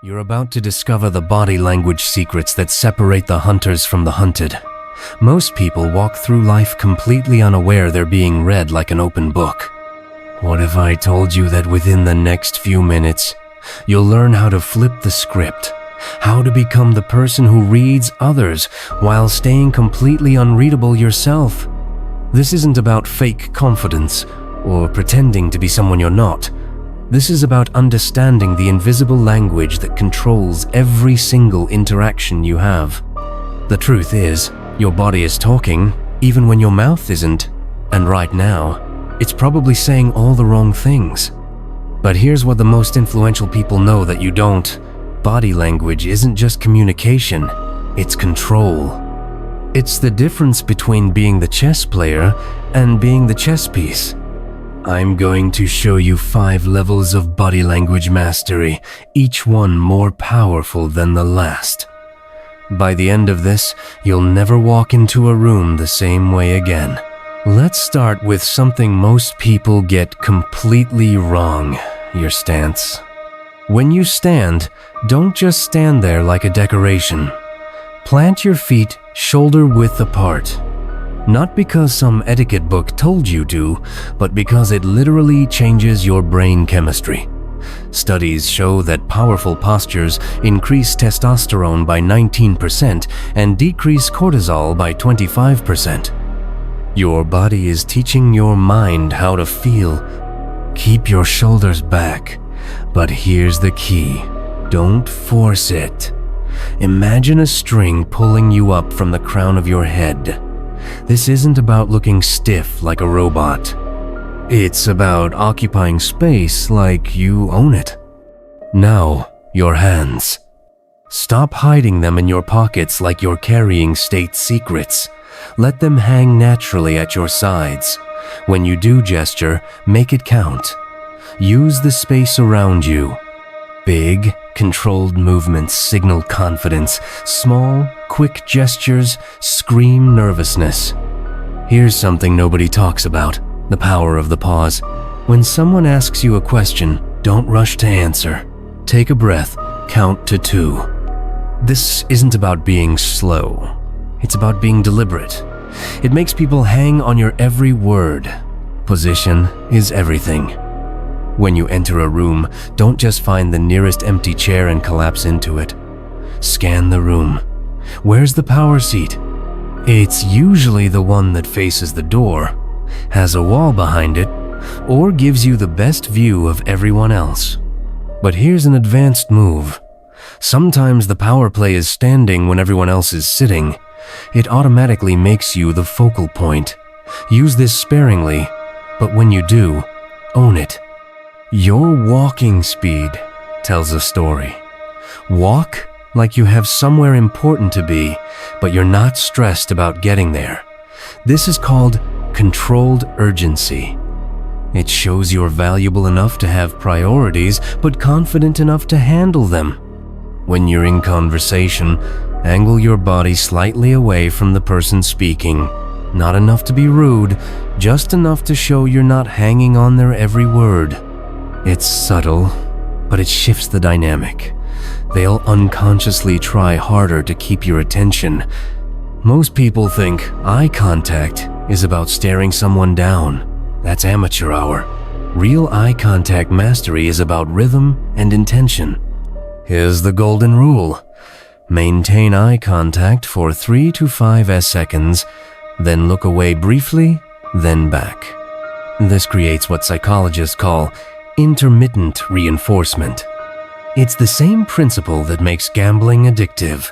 You're about to discover the body language secrets that separate the hunters from the hunted. Most people walk through life completely unaware they're being read like an open book. What if I told you that within the next few minutes, you'll learn how to flip the script, how to become the person who reads others while staying completely unreadable yourself? This isn't about fake confidence or pretending to be someone you're not. This is about understanding the invisible language that controls every single interaction you have. The truth is, your body is talking even when your mouth isn't, and right now, it's probably saying all the wrong things. But here's what the most influential people know that you don't. Body language isn't just communication, it's control. It's the difference between being the chess player and being the chess piece. I'm going to show you 5 levels of body language mastery, each one more powerful than the last. By the end of this, you'll never walk into a room the same way again. Let's start with something most people get completely wrong: your stance. When you stand, don't just stand there like a decoration. Plant your feet shoulder-width apart. Not because some etiquette book told you to, but because it literally changes your brain chemistry. Studies show that powerful postures increase testosterone by 19% and decrease cortisol by 25%. Your body is teaching your mind how to feel. Keep your shoulders back, but here's the key: don't force it. Imagine a string pulling you up from the crown of your head. This isn't about looking stiff like a robot. It's about occupying space like you own it. Now, your hands. Stop hiding them in your pockets like you're carrying state secrets. Let them hang naturally at your sides. When you do gesture, make it count. Use the space around you. Big, controlled movements signal confidence. Small, quick gestures scream nervousness. Here's something nobody talks about: the power of the pause. When someone asks you a question, don't rush to answer. Take a breath, count to 2. This isn't about being slow. It's about being deliberate. It makes people hang on your every word. Position is everything. When you enter a room, don't just find the nearest empty chair and collapse into it. Scan the room. Where's the power seat? It's usually the one that faces the door, has a wall behind it, or gives you the best view of everyone else. But here's an advanced move. Sometimes the power play is standing when everyone else is sitting. It automatically makes you the focal point. Use this sparingly, but when you do, own it. Your walking speed tells a story. Walk like you have somewhere important to be, but you're not stressed about getting there. This is called controlled urgency. It shows you're valuable enough to have priorities, but confident enough to handle them. When you're in conversation, angle your body slightly away from the person speaking. Not enough to be rude, just enough to show you're not hanging on their every word. It's subtle, but it shifts the dynamic. They'll unconsciously try harder to keep your attention. Most people think eye contact is about staring someone down. That's amateur hour. Real eye contact mastery is about rhythm and intention. Here's the golden rule. Maintain eye contact for 3 to 5 seconds, then look away briefly, then back. This creates what psychologists call intermittent reinforcement. It's the same principle that makes gambling addictive.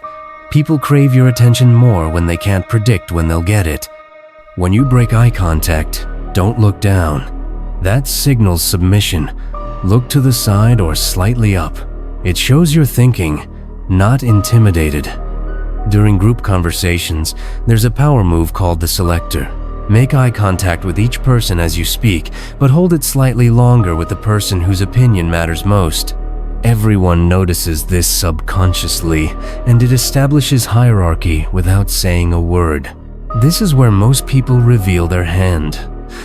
People crave your attention more when they can't predict when they'll get it. When you break eye contact, don't look down. That signals submission. Look to the side or slightly up. It shows you're thinking, not intimidated. During group conversations, there's a power move called the selector. Make eye contact with each person as you speak, but hold it slightly longer with the person whose opinion matters most. Everyone notices this subconsciously, and it establishes hierarchy without saying a word. This is where most people reveal their hand.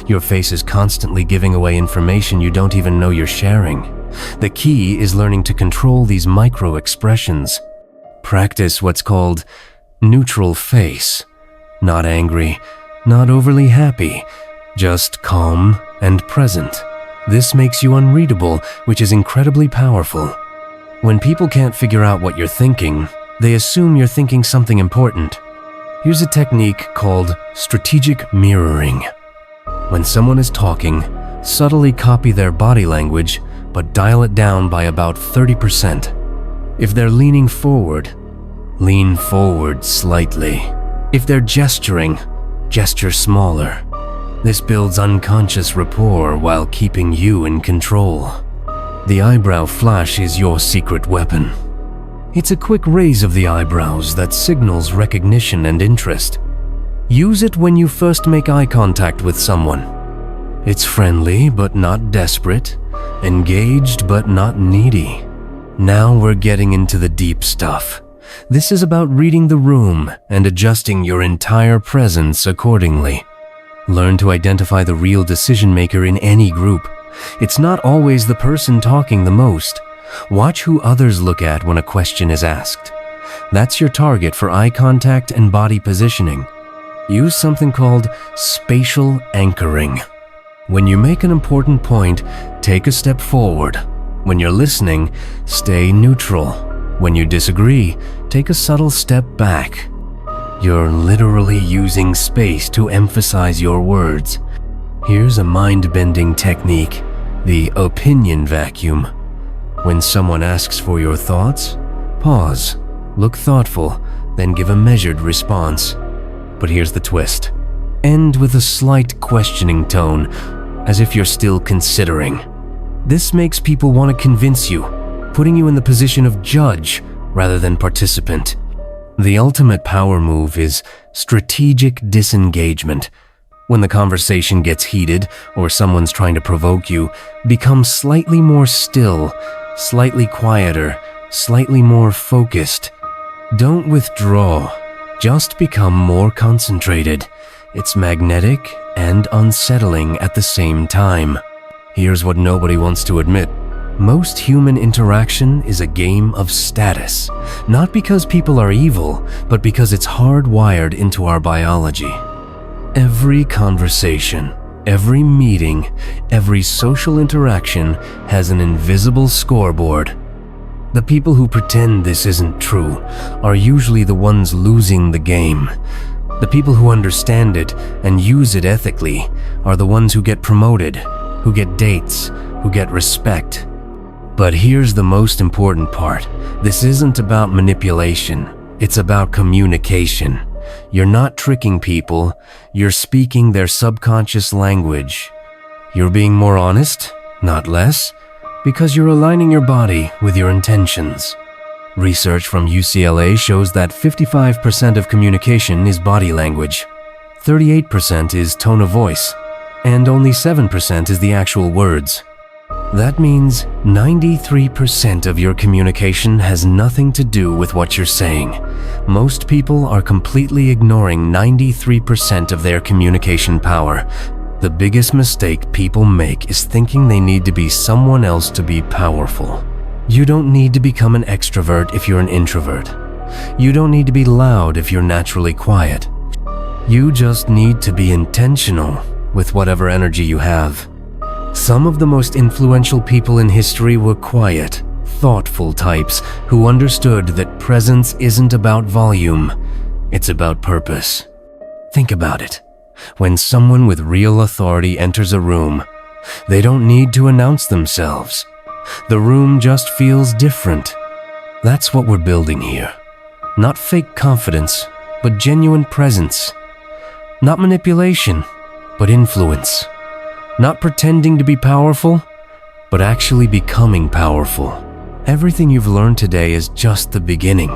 Your face is constantly giving away information you don't even know you're sharing. The key is learning to control these micro expressions. Practice what's called neutral face. Not angry, not overly happy, just calm and present. This makes you unreadable, which is incredibly powerful. When people can't figure out what you're thinking, they assume you're thinking something important. Here's a technique called strategic mirroring. When someone is talking, subtly copy their body language, but dial it down by about 30%. If they're leaning forward, lean forward slightly. If they're gesturing, gesture smaller. This builds unconscious rapport while keeping you in control. The eyebrow flash is your secret weapon. It's a quick raise of the eyebrows that signals recognition and interest. Use it when you first make eye contact with someone. It's friendly but not desperate, engaged but not needy. Now we're getting into the deep stuff. This is about reading the room and adjusting your entire presence accordingly. Learn to identify the real decision maker in any group. It's not always the person talking the most. Watch who others look at when a question is asked. That's your target for eye contact and body positioning. Use something called spatial anchoring. When you make an important point, take a step forward. When you're listening, stay neutral. When you disagree, take a subtle step back. You're literally using space to emphasize your words. Here's a mind-bending technique, the opinion vacuum. When someone asks for your thoughts, pause, look thoughtful, then give a measured response. But here's the twist. End with a slight questioning tone, as if you're still considering. This makes people want to convince you, putting you in the position of judge rather than participant. The ultimate power move is strategic disengagement. When the conversation gets heated or someone's trying to provoke you, become slightly more still, slightly quieter, slightly more focused. Don't withdraw, just become more concentrated. It's magnetic and unsettling at the same time. Here's what nobody wants to admit. Most human interaction is a game of status, not because people are evil, but because it's hardwired into our biology. Every conversation, every meeting, every social interaction has an invisible scoreboard. The people who pretend this isn't true are usually the ones losing the game. The people who understand it and use it ethically are the ones who get promoted, who get dates, who get respect. But here's the most important part. This isn't about manipulation. It's about communication. You're not tricking people. You're speaking their subconscious language. You're being more honest, not less, because you're aligning your body with your intentions. Research from UCLA shows that 55% of communication is body language, 38% is tone of voice, and only 7% is the actual words. That means 93% of your communication has nothing to do with what you're saying. Most people are completely ignoring 93% of their communication power. The biggest mistake people make is thinking they need to be someone else to be powerful. You don't need to become an extrovert if you're an introvert. You don't need to be loud if you're naturally quiet. You just need to be intentional with whatever energy you have. Some of the most influential people in history were quiet, thoughtful types who understood that presence isn't about volume, it's about purpose. Think about it. When someone with real authority enters a room, they don't need to announce themselves. The room just feels different. That's what we're building here. Not fake confidence, but genuine presence. Not manipulation, but influence. Not pretending to be powerful, but actually becoming powerful. Everything you've learned today is just the beginning.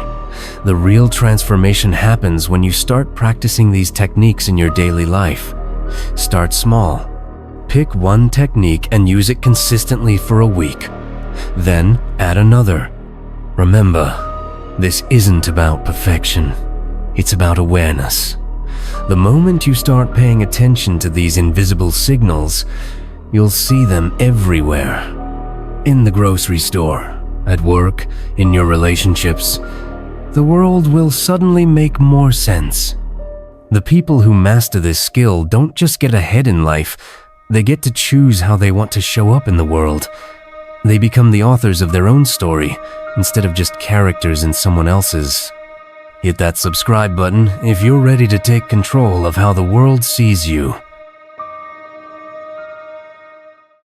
The real transformation happens when you start practicing these techniques in your daily life. Start small. Pick one technique and use it consistently for a week. Then add another. Remember, this isn't about perfection. It's about awareness. The moment you start paying attention to these invisible signals, you'll see them everywhere. In the grocery store, at work, in your relationships, the world will suddenly make more sense. The people who master this skill don't just get ahead in life, they get to choose how they want to show up in the world. They become the authors of their own story, instead of just characters in someone else's. Hit that subscribe button if you're ready to take control of how the world sees you.